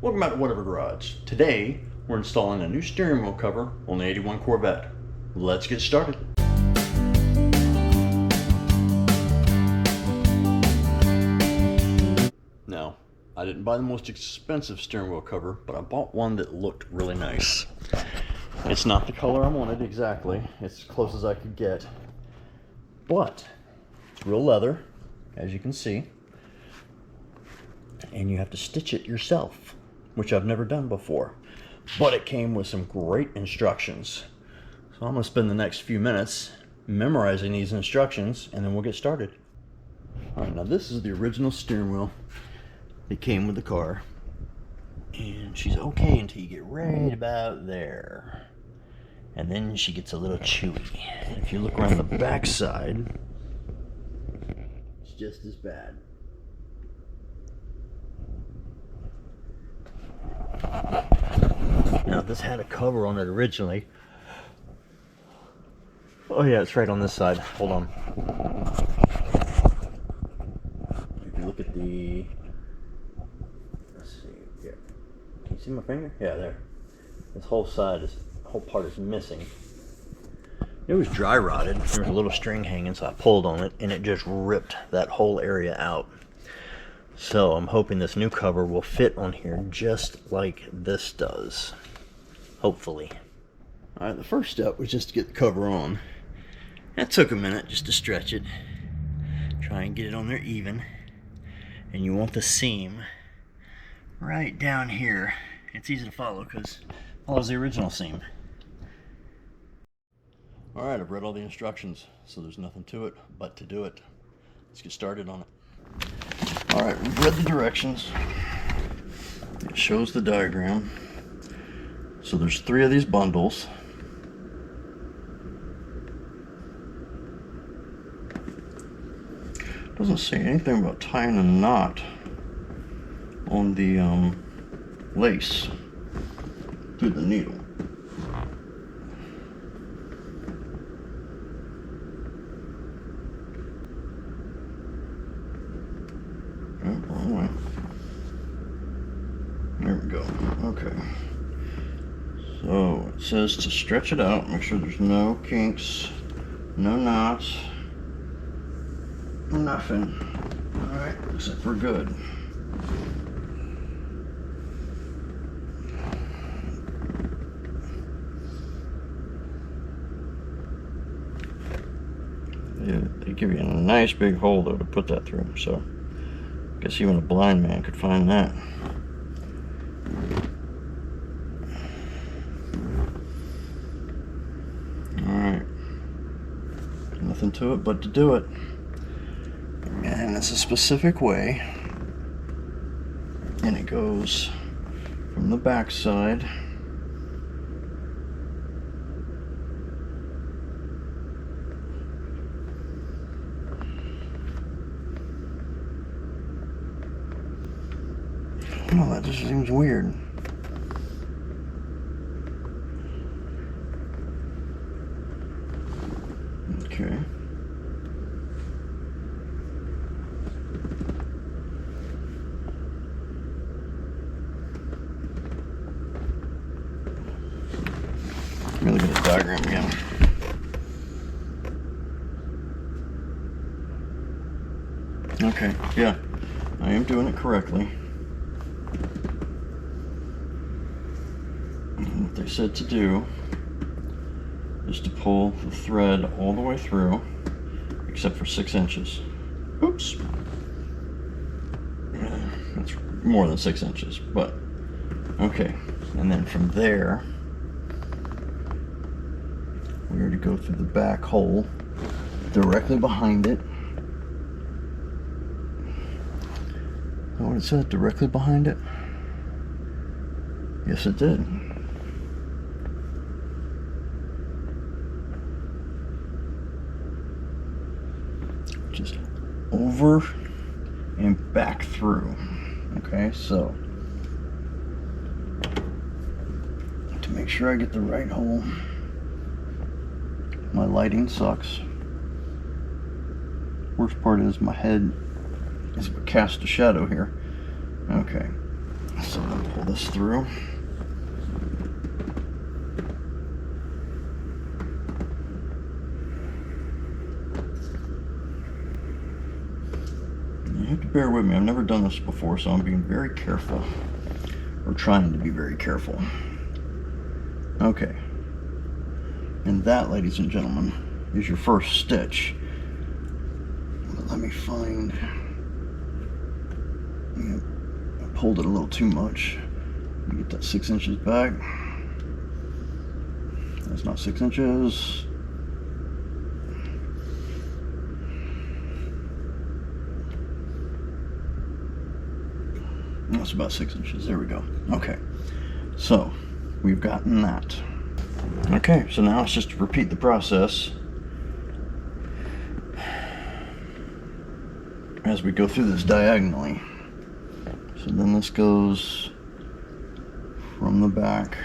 Welcome back to Whatever Garage. Today, we're installing a new steering wheel cover on the 81 Corvette. Let's get started. Now, I didn't buy the most expensive steering wheel cover, but I bought one that looked really nice. It's not the color I wanted exactly. It's as close as I could get. But, it's real leather, as you can see. And you have to stitch it yourself, which I've never done before. But it came with some great instructions. So I'm going to spend the next few minutes memorizing these instructions, and then we'll get started. Alright, now this is the original steering wheel that came with the car. And she's okay until you get right about there. And then she gets a little chewy. If you look around the back side, it's just as bad. Now this had a cover on it originally. Oh yeah, it's right on this side. Hold on. If you look at the... Let's see. Yeah. Can you see my finger? Yeah, there. This whole side is... whole part is missing. It was dry rotted. There was a little string hanging, so I pulled on it and it just ripped that whole area out. So I'm hoping this new cover will fit on here just like this does. Hopefully. Alright, the first step was just to get the cover on. That took a minute just to stretch it. Try and get it on there even. And you want the seam right down here. It's easy to follow because it follows the original seam. Alright, I've read all the instructions, so there's nothing to it but to do it. Let's get started on it. Alright, we've read the directions. It shows the diagram. So there's 3 of these bundles. Doesn't say anything about tying a knot on the lace through the needle. Wrong way. There we go. Okay. So it says to stretch it out, make sure there's no kinks, no knots, nothing. Alright, looks like we're good. Yeah, they give you a nice big hole though to put that through, so I guess even a blind man could find that. Alright. Nothing to it but to do it. And it's a specific way. And it goes from the back side. Oh, that just seems weird. Okay. Let me look at the diagram again. Okay, yeah, I am doing it correctly. And what they said to do is to pull the thread all the way through, except for 6 inches. Oops. That's more than 6 inches, but okay. And then from there, we are to go through the back hole directly behind it. Is that what it said? Directly behind it? Yes, it did. Just over and back through. Okay, so to make sure I get the right hole, my lighting sucks. Worst part is my head is what casts a shadow here. Okay, so I'm gonna pull this through. You have to bear with me. I've never done this before, so I'm being very careful. Or trying to be very careful. Okay. And that, ladies and gentlemen, is your first stitch. Let me find... Yep, I pulled it a little too much. Let me get that 6 inches back. That's not 6 inches. That's about 6 inches. There we go. Okay. So, we've gotten that. Okay, so now it's just to repeat the process as we go through this diagonally. So then this goes from the back.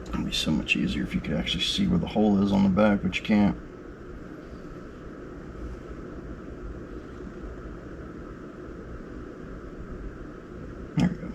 It'd be so much easier if you could actually see where the hole is on the back, but you can't. There we go.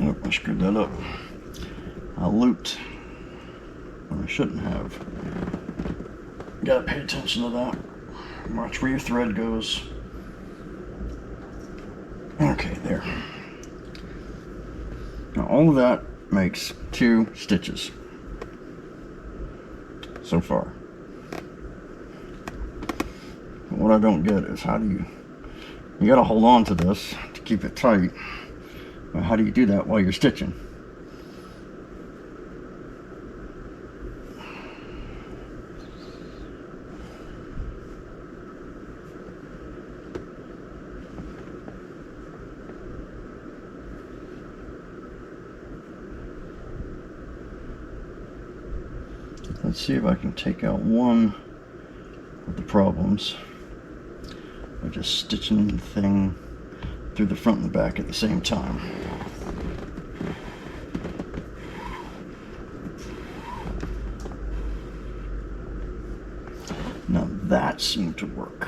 Oh, I screwed that up. I looped when I shouldn't have. You gotta pay attention to that. Watch where your thread goes. Okay, there. Now all of that makes 2 stitches so far. But what I don't get is how do you gotta hold on to this to keep it tight. But how do you do that while you're stitching? Let's see if I can take out one of the problems by just stitching the thing through the front and the back at the same time. Now that seemed to work.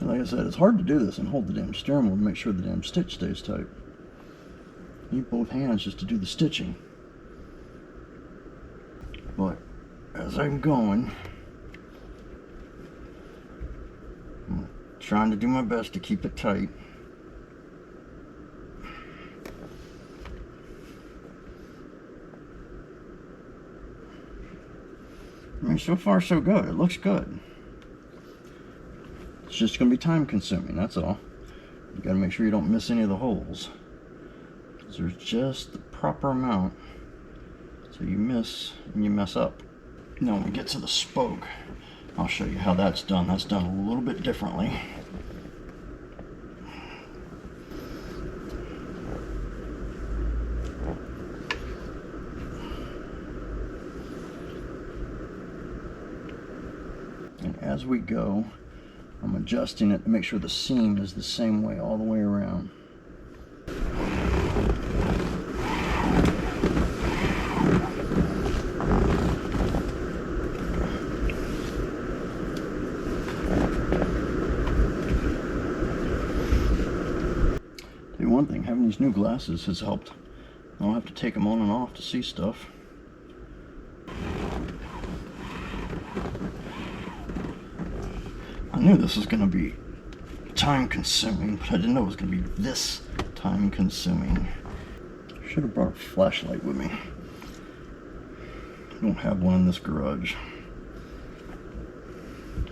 Like I said, it's hard to do this and hold the damn steering wheel to make sure the damn stitch stays tight. You need both hands just to do the stitching. But as I'm going, I'm trying to do my best to keep it tight. I mean, so far so good. It looks good. It's just going to be time consuming, that's all. You got to make sure you don't miss any of the holes. Because there's just the proper amount. So you miss and you mess up. Now when we get to the spoke, I'll show you how that's done. That's done a little bit differently. And as we go, I'm adjusting it to make sure the seam is the same way all the way around. Tell you one thing, having these new glasses has helped. I don't have to take them on and off to see stuff. I knew this was going to be time consuming, but I didn't know it was going to be this time consuming. Should have brought a flashlight with me. I don't have one in this garage.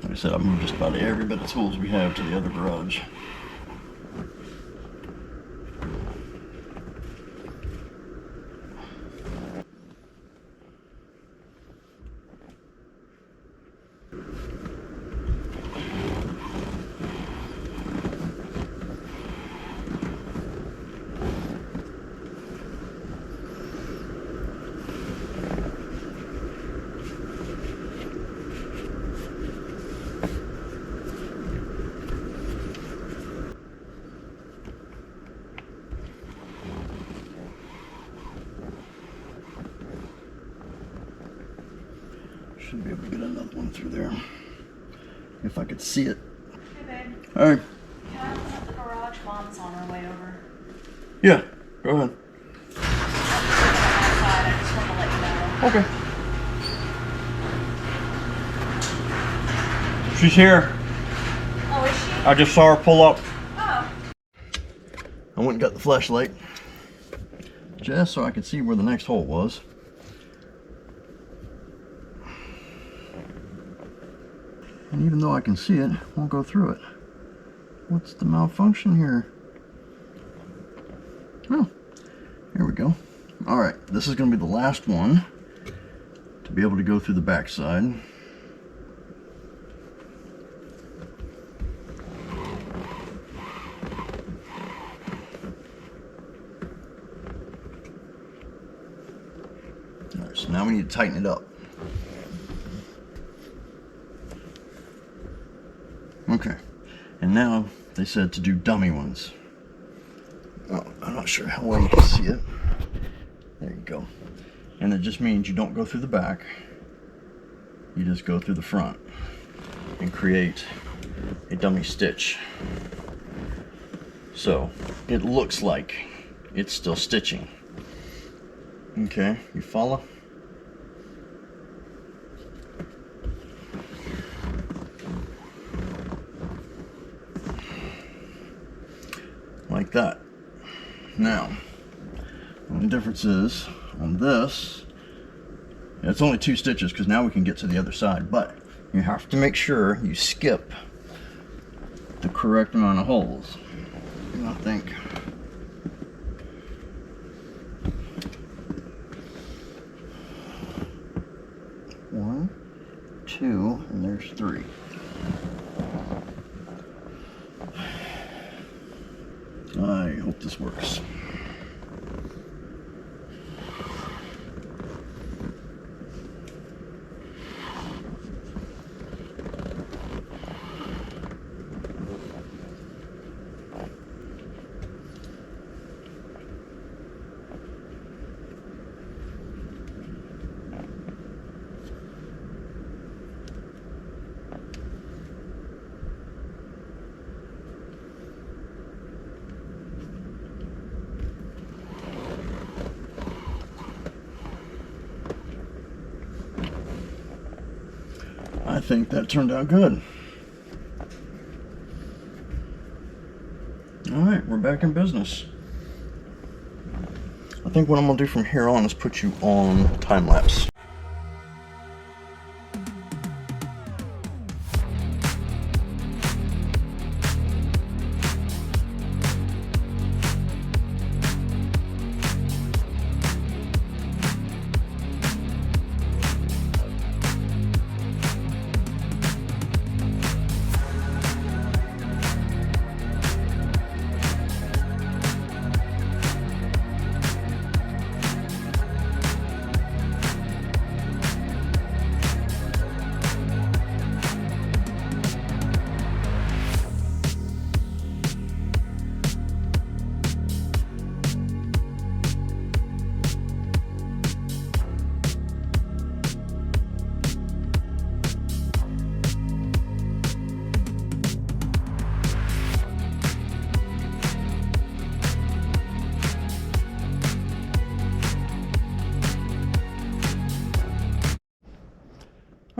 Like I said, I moved just about every bit of tools we have to the other garage. Should be able to get another one through there if I could see it. Hey, babe. All right. Can I open up the garage? Mom's on her way over. Yeah, go ahead. I just want to let you know. Okay. She's here. Oh, is she? I just saw her pull up. Oh. I went and got the flashlight just so I could see where the next hole was. And even though I can see it, won't go through it. What's the malfunction here? Oh, here we go. All right, this is going to be the last one to be able to go through the backside. All right, so now we need to tighten it up. Okay, and now they said to do dummy ones. Oh, I'm not sure how well you can see it. There you go. And it just means you don't go through the back, you just go through the front and create a dummy stitch. So it looks like it's still stitching. Okay, you follow? Like that. Now, the difference is on this, it's only 2 stitches because now we can get to the other side, but you have to make sure you skip the correct amount of holes. I think one, 2, and there's 3. I hope this works. I think that turned out good. Alright, we're back in business. I think what I'm going to do from here on is put you on time lapse.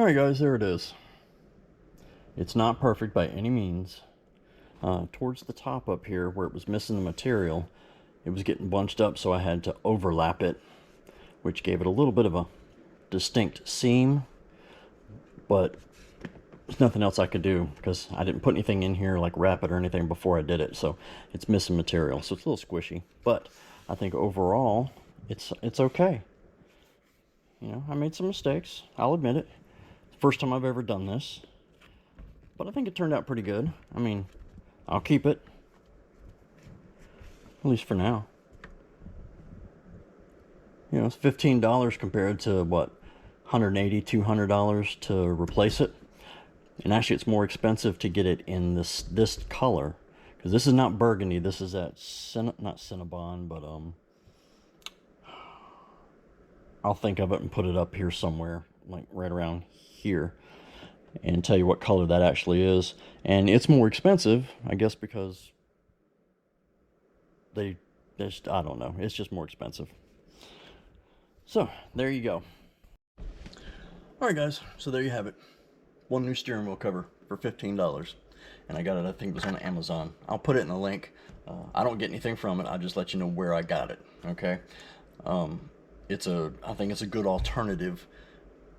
Alright guys, there it is. It's not perfect by any means. Towards the top up here where it was missing the material, it was getting bunched up, so I had to overlap it, which gave it a little bit of a distinct seam, but there's nothing else I could do because I didn't put anything in here like wrap it or anything before I did it, so it's missing material, so it's a little squishy, but I think overall it's okay. You know, I made some mistakes, I'll admit it. First time I've ever done this, but I think it turned out pretty good. I mean, I'll keep it, at least for now. You know, it's $15 compared to what, $180, $200 to replace it. And actually it's more expensive to get it in this color, because this is not burgundy, this is that not Cinnabon, but I'll think of it and put it up here somewhere, like right around here, and tell you what color that actually is. And it's more expensive, I guess, because I don't know, it's just more expensive. So there you go. Alright guys, so there you have it. One new steering wheel cover for $15, and I got it, I think it was on Amazon. I'll put it in the link. I don't get anything from it, I'll just let you know where I got it, okay? I think it's a good alternative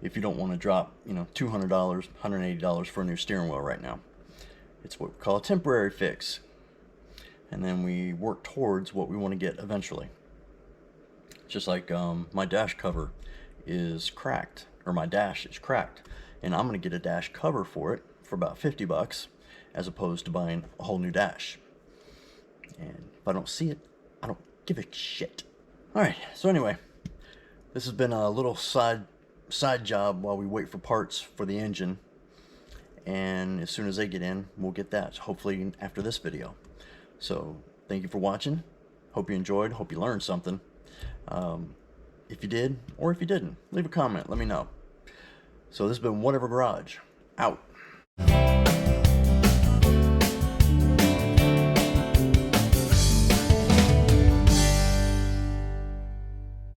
if you don't want to drop, you know, $200, $180 for a new steering wheel right now. It's what we call a temporary fix, and then we work towards what we want to get eventually. Just like my dash cover is cracked, or my dash is cracked, and I'm going to get a dash cover for it for about 50 bucks as opposed to buying a whole new dash. And if I don't see it, I don't give a shit. Alright, so anyway, this has been a little side job while we wait for parts for the engine, and as soon as they get in, we'll get that, hopefully after this video. So thank you for watching, hope you enjoyed, hope you learned something. If you did, or if you didn't, leave a comment, let me know. So this has been Whatever Garage, out.